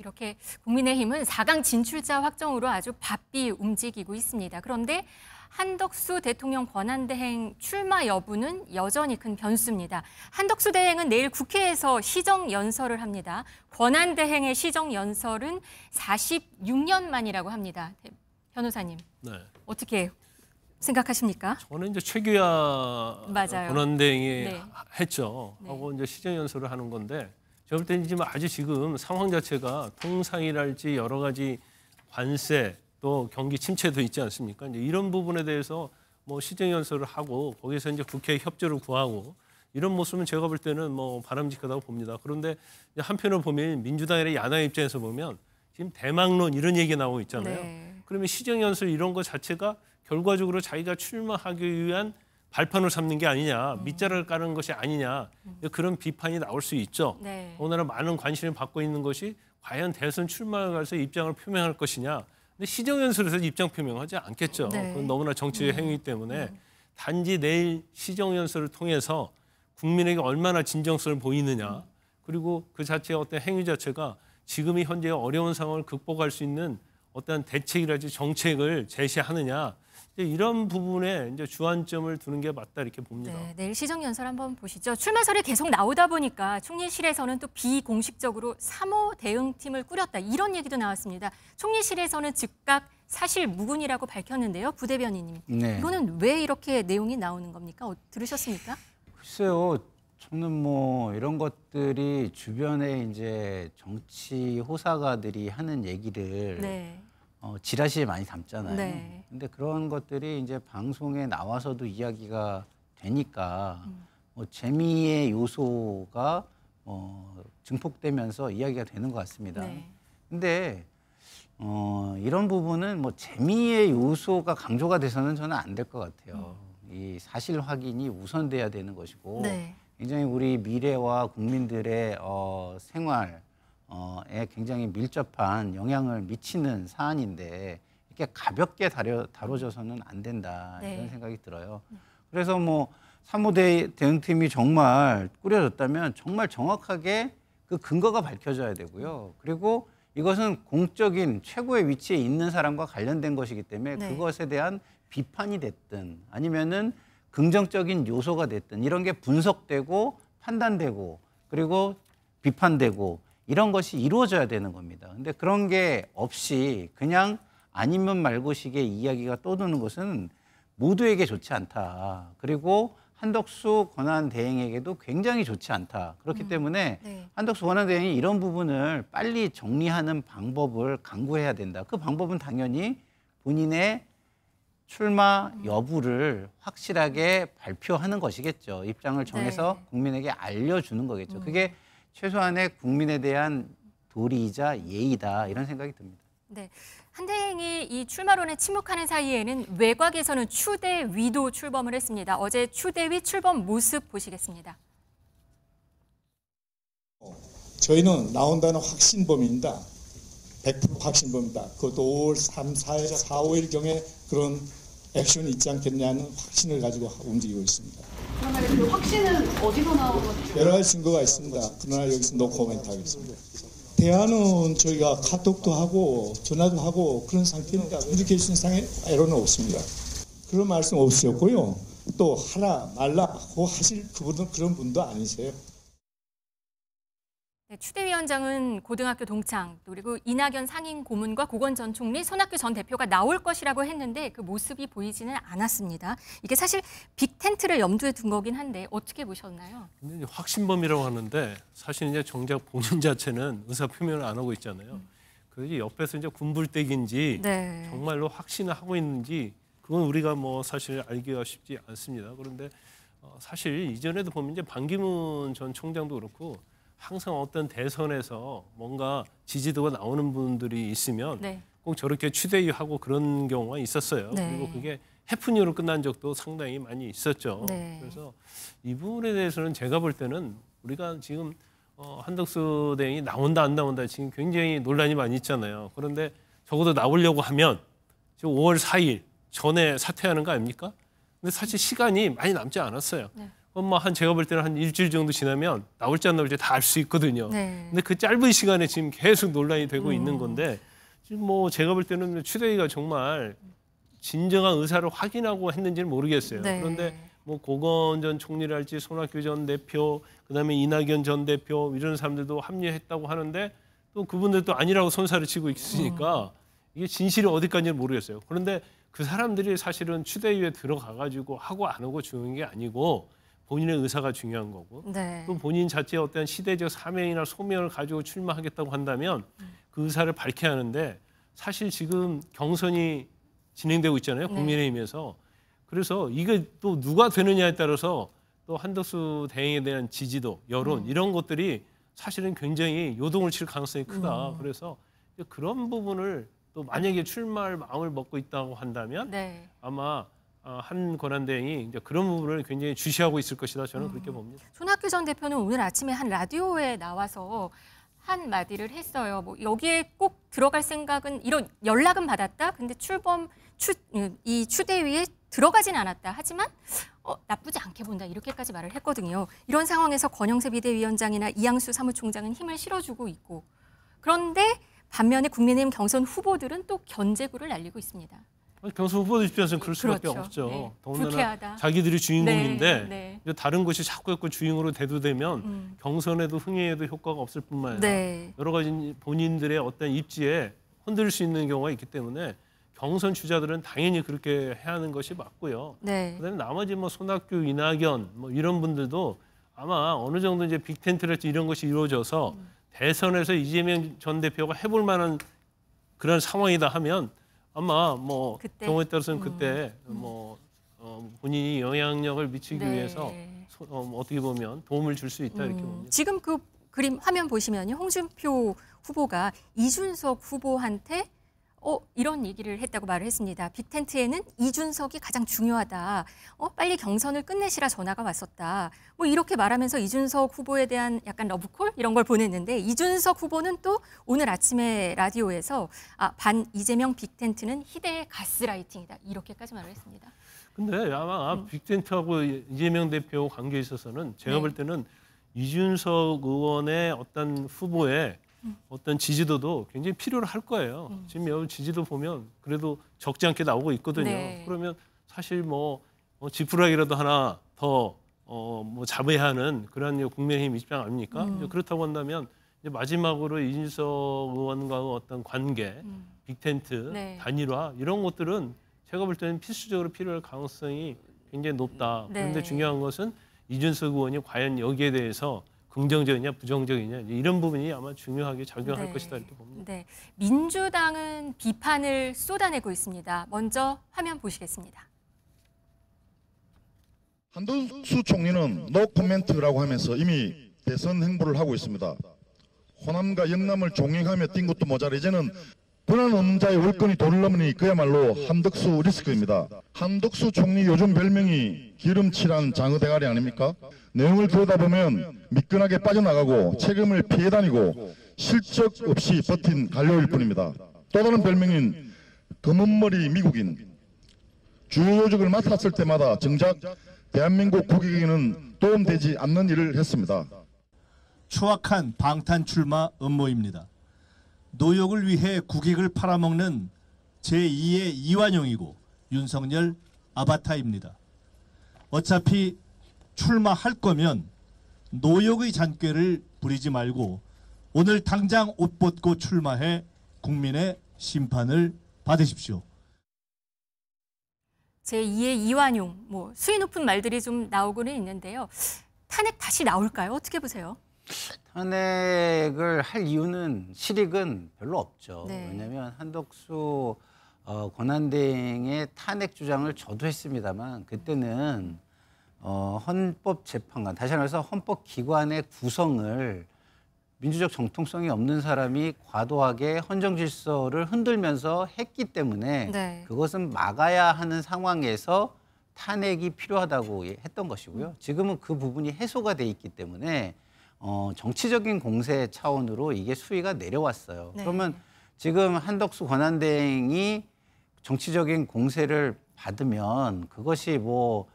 이렇게 국민의힘은 4강 진출자 확정으로 아주 바삐 움직이고 있습니다. 그런데 한덕수 대통령 권한대행 출마 여부는 여전히 큰 변수입니다. 한덕수 대행은 내일 국회에서 시정연설을 합니다. 권한대행의 시정연설은 46년 만이라고 합니다. 변호사님, 네. 어떻게 생각하십니까? 저는 이제 최규하 권한대행이 네. 했죠. 네. 하고 이제 시정연설을 하는 건데 제가 볼 때는 지금 아주 지금 상황 자체가 통상이랄지 여러 가지 관세 또 경기 침체도 있지 않습니까? 이제 이런 부분에 대해서 뭐 시정연설을 하고 거기서 이제 국회 협조를 구하고 이런 모습은 제가 볼 때는 뭐 바람직하다고 봅니다. 그런데 한편으로 보면 민주당이나 야당 입장에서 보면 지금 대망론 이런 얘기 나오고 있잖아요. 네. 그러면 시정연설 이런 거 자체가 결과적으로 자기가 출마하기 위한 발판을 삼는 게 아니냐, 밑자락을 까는 것이 아니냐 그런 비판이 나올 수 있죠. 네. 오늘은 많은 관심을 받고 있는 것이 과연 대선 출마에 가서 입장을 표명할 것이냐. 근데 시정연설에서 입장 표명하지 않겠죠. 네. 그건 너무나 정치의 행위이기 때문에 단지 내일 시정연설을 통해서 국민에게 얼마나 진정성을 보이느냐. 그리고 그 자체의 어떤 행위 자체가 지금이 현재 어려운 상황을 극복할 수 있는 어떤 대책이랄지 정책을 제시하느냐. 이런 부분에 이제 주안점을 두는 게 맞다 이렇게 봅니다. 네, 내일 시정연설 한번 보시죠. 출마설이 계속 나오다 보니까 총리실에서는 또 비공식적으로 3호 대응팀을 꾸렸다. 이런 얘기도 나왔습니다. 총리실에서는 즉각 사실 무근이라고 밝혔는데요. 부대변인님, 네. 이거는 왜 이렇게 내용이 나오는 겁니까? 들으셨습니까? 글쎄요. 저는 뭐 이런 것들이 주변에 이제 정치 호사가들이 하는 얘기를 네. 지라시에 많이 담잖아요. 네. 근데 그런 것들이 이제 방송에 나와서도 이야기가 되니까 뭐 재미의 요소가 증폭되면서 이야기가 되는 것 같습니다. 네. 근데 이런 부분은 뭐 재미의 요소가 강조가 돼서는 저는 안 될 것 같아요. 이 사실 확인이 우선돼야 되는 것이고 네. 굉장히 우리 미래와 국민들의 생활 에 굉장히 밀접한 영향을 미치는 사안인데 이렇게 가볍게 다뤄져서는 안 된다 네. 이런 생각이 들어요. 그래서 뭐 3호 대응팀이 정말 꾸려졌다면 정말 정확하게 그 근거가 밝혀져야 되고요. 그리고 이것은 공적인 최고의 위치에 있는 사람과 관련된 것이기 때문에 네. 그것에 대한 비판이 됐든 아니면은 긍정적인 요소가 됐든 이런 게 분석되고 판단되고 그리고 비판되고 이런 것이 이루어져야 되는 겁니다. 근데 그런 게 없이 그냥 아니면 말고식의 이야기가 떠도는 것은 모두에게 좋지 않다. 그리고 한덕수 권한대행에게도 굉장히 좋지 않다. 그렇기 때문에 네. 한덕수 권한대행이 이런 부분을 빨리 정리하는 방법을 강구해야 된다. 그 방법은 당연히 본인의 출마 여부를 확실하게 발표하는 것이겠죠. 입장을 정해서 네. 국민에게 알려주는 거겠죠. 그게 최소한의 국민에 대한 도리이자 예의다 이런 생각이 듭니다. 네, 한 대행이 이 출마론에 침묵하는 사이에는 외곽에서는 추대위도 출범을 했습니다. 어제 추대위 출범 모습 보시겠습니다. 저희는 나온다는 확신범입니다. 100% 확신범입니다. 그것도 5월 3, 4일, 4, 5일경에 그런 액션이 있지 않겠냐는 확신을 가지고 움직이고 있습니다. 그러면 그 확신은 어디서 나온 거죠? 여러 가지 증거가 있습니다. 그러나 여기서 노 코멘트 하겠습니다. 대화는 저희가 카톡도 하고 전화도 하고 그런 상태입니다. 커뮤니케이션 상의 에러는 없습니다. 그런 말씀 없으셨고요. 또 하라 말라고 하실 그분은 그런 분도 아니세요. 네, 추대위원장은 고등학교 동창 그리고 이낙연 상임 고문과 고건 전 총리, 손학규 전 대표가 나올 것이라고 했는데 그 모습이 보이지는 않았습니다. 이게 사실 빅텐트를 염두에 둔 거긴 한데 어떻게 보셨나요? 근데 확신범이라고 하는데 사실 이제 정작 본인 자체는 의사 표명을 안 하고 있잖아요. 그래서 옆에서 이제 군불대기인지 네. 정말로 확신을 하고 있는지 그건 우리가 뭐 사실 알기가 쉽지 않습니다. 그런데 사실 이전에도 보면 이제 반기문 전 총장도 그렇고. 항상 어떤 대선에서 뭔가 지지도가 나오는 분들이 있으면 네. 꼭 저렇게 추대위하고 그런 경우가 있었어요. 네. 그리고 그게 해프닝으로 끝난 적도 상당히 많이 있었죠. 네. 그래서 이 부분에 대해서는 제가 볼 때는 우리가 지금 한덕수 대행이 나온다 안 나온다 지금 굉장히 논란이 많이 있잖아요. 그런데 적어도 나오려고 하면 지금 5월 4일 전에 사퇴하는 거 아닙니까? 근데 사실 시간이 많이 남지 않았어요. 네. 뭐 제가 볼 때는 한 일주일 정도 지나면 나올지 안 나올지 다 알 수 있거든요. 네. 근데 그 짧은 시간에 지금 계속 논란이 되고 있는 건데 지금 뭐 제가 볼 때는 추대위가 정말 진정한 의사를 확인하고 했는지는 모르겠어요. 네. 그런데 뭐 고건 전 총리랄지 손학규 전 대표, 그다음에 이낙연 전 대표 이런 사람들도 합류했다고 하는데 또 그분들도 아니라고 손살을 치고 있으니까 이게 진실이 어디까지는 모르겠어요. 그런데 그 사람들이 사실은 추대위에 들어가가지고 하고 안 하고 중요한 게 아니고 본인의 의사가 중요한 거고 네. 또 본인 자체의 어떤 시대적 사명이나 소명을 가지고 출마하겠다고 한다면 그 의사를 밝혀야 하는데 사실 지금 경선이 진행되고 있잖아요. 국민의힘에서. 그래서 이게 또 누가 되느냐에 따라서 또 한덕수 대행에 대한 지지도, 여론 이런 것들이 사실은 굉장히 요동을 칠 가능성이 크다. 그래서 그런 부분을 또 만약에 출마할 마음을 먹고 있다고 한다면 네. 아마 한 권한대행이 이제 그런 부분을 굉장히 주시하고 있을 것이다. 저는 그렇게 봅니다. 손학규 전 대표는 오늘 아침에 한 라디오에 나와서 한 마디를 했어요. 뭐 여기에 꼭 들어갈 생각은 이런 연락은 받았다. 근데 이 추대위에 들어가진 않았다. 하지만 나쁘지 않게 본다. 이렇게까지 말을 했거든요. 이런 상황에서 권영세 비대위원장이나 이양수 사무총장은 힘을 실어주고 있고 그런데 반면에 국민의힘 경선 후보들은 또 견제구를 날리고 있습니다. 경선 후보들 입장에서는 그럴 수밖에 그렇죠. 없죠. 네. 더군다나 불쾌하다. 자기들이 주인공인데 네. 이제 다른 것이 자꾸 주인으로 대두되면 경선에도 흥행에도 효과가 없을 뿐만 아니라 네. 여러 가지 본인들의 어떤 입지에 흔들릴 수 있는 경우가 있기 때문에 경선 주자들은 당연히 그렇게 해야 하는 것이 맞고요. 네. 그다음에 나머지 뭐 손학규, 이낙연 뭐 이런 분들도 아마 어느 정도 이제 빅텐트랄지 이런 것이 이루어져서 대선에서 이재명 전 대표가 해볼 만한 그런 상황이다 하면 아마 뭐 그때? 경우에 따라서는 그때 본인이 영향력을 미치기 네. 위해서 어떻게 보면 도움을 줄 수 있다 이렇게 봅니다. 지금 그 그림 화면 보시면요. 홍준표 후보가 이준석 후보한테 이런 얘기를 했다고 말을 했습니다. 빅텐트에는 이준석이 가장 중요하다. 빨리 경선을 끝내시라 전화가 왔었다. 뭐 이렇게 말하면서 이준석 후보에 대한 약간 러브콜 이런 걸 보냈는데 이준석 후보는 또 오늘 아침에 라디오에서 반 이재명 빅텐트는 희대의 가스라이팅이다. 이렇게까지 말을 했습니다. 근데 아마 빅텐트하고 이재명 대표 관계에 있어서는 제가 볼 때는 이준석 의원의 어떤 후보의 어떤 지지도도 굉장히 필요로 할 거예요. 지금 여기 지지도 보면 그래도 적지 않게 나오고 있거든요. 네. 그러면 사실 뭐 지푸라기라도 하나 더 뭐 잡아야 하는 그런 국민의힘 입장 아닙니까? 이제 그렇다고 한다면 이제 마지막으로 이준석 의원과의 어떤 관계, 빅텐트, 네. 단일화 이런 것들은 제가 볼 때는 필수적으로 필요할 가능성이 굉장히 높다. 네. 그런데 중요한 것은 이준석 의원이 과연 여기에 대해서 긍정적이냐 부정적이냐 이런 부분이 아마 중요하게 작용할 네. 것이다 이렇게 봅니다. 네, 민주당은 비판을 쏟아내고 있습니다. 먼저 화면 보시겠습니다. 한덕수 총리는 노 코멘트라고 하면서 이미 대선 행보를 하고 있습니다. 호남과 영남을 종횡하며 뛴 것도 모자라 이제는 권한 없는 자의 월권이 도를 넘으니 그야말로 한덕수 리스크입니다. 한덕수 총리 요즘 별명이 기름칠한 장어대가리 아닙니까? 내용을 들여다보면 미끈하게 빠져나가고 책임을 피해 다니고 실적 없이 버틴 관료일 뿐입니다. 또 다른 별명인 검은머리 미국인. 주요 요직을 맡았을 때마다 정작 대한민국 국익에는 도움되지 않는 일을 했습니다. 추악한 방탄 출마 음모입니다. 노역을 위해 국익을 팔아먹는 제2의 이완용이고 윤석열 아바타입니다. 어차피 출마할 거면 노역의 잔꾀를 부리지 말고 오늘 당장 옷 벗고 출마해 국민의 심판을 받으십시오. 제2의 이완용, 뭐 수위 높은 말들이 좀 나오고는 있는데요. 탄핵 다시 나올까요? 어떻게 보세요? 탄핵을 할 이유는 실익은 별로 없죠. 네. 왜냐하면 한덕수 권한대행의 탄핵 주장을 저도 했습니다만 그때는 헌법재판관, 다시 말해서 헌법기관의 구성을 민주적 정통성이 없는 사람이 과도하게 헌정질서를 흔들면서 했기 때문에 네. 그것은 막아야 하는 상황에서 탄핵이 필요하다고 했던 것이고요. 지금은 그 부분이 해소가 돼 있기 때문에 정치적인 공세 차원으로 이게 수위가 내려왔어요. 네. 그러면 지금 한덕수 권한대행이 정치적인 공세를 받으면 그것이 뭐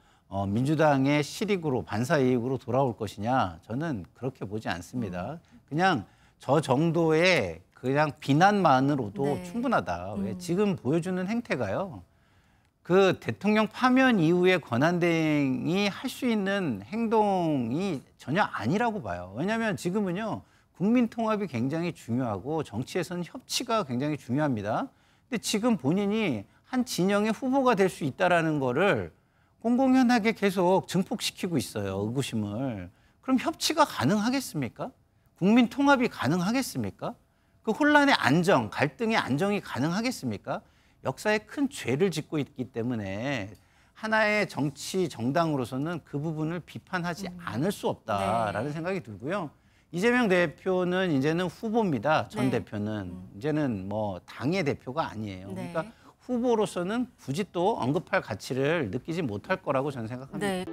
민주당의 실익으로 반사이익으로 돌아올 것이냐 저는 그렇게 보지 않습니다. 그냥 저 정도의 그냥 비난만으로도 네. 충분하다. 왜 지금 보여주는 행태가요. 그 대통령 파면 이후에 권한대행이 할 수 있는 행동이 전혀 아니라고 봐요. 왜냐하면 지금은요. 국민 통합이 굉장히 중요하고 정치에서는 협치가 굉장히 중요합니다. 근데 지금 본인이 한 진영의 후보가 될 수 있다라는 거를 공공연하게 계속 증폭시키고 있어요. 의구심을. 그럼 협치가 가능하겠습니까? 국민 통합이 가능하겠습니까? 그 혼란의 안정, 갈등의 안정이 가능하겠습니까? 역사에 큰 죄를 짓고 있기 때문에 하나의 정치 정당으로서는 그 부분을 비판하지 않을 수 없다라는 생각이 들고요. 이재명 대표는 이제는 후보입니다. 전 대표는. 이제는 뭐 당의 대표가 아니에요. 그러니까 후보로서는 굳이 또 언급할 가치를 느끼지 못할 거라고 저는 생각합니다.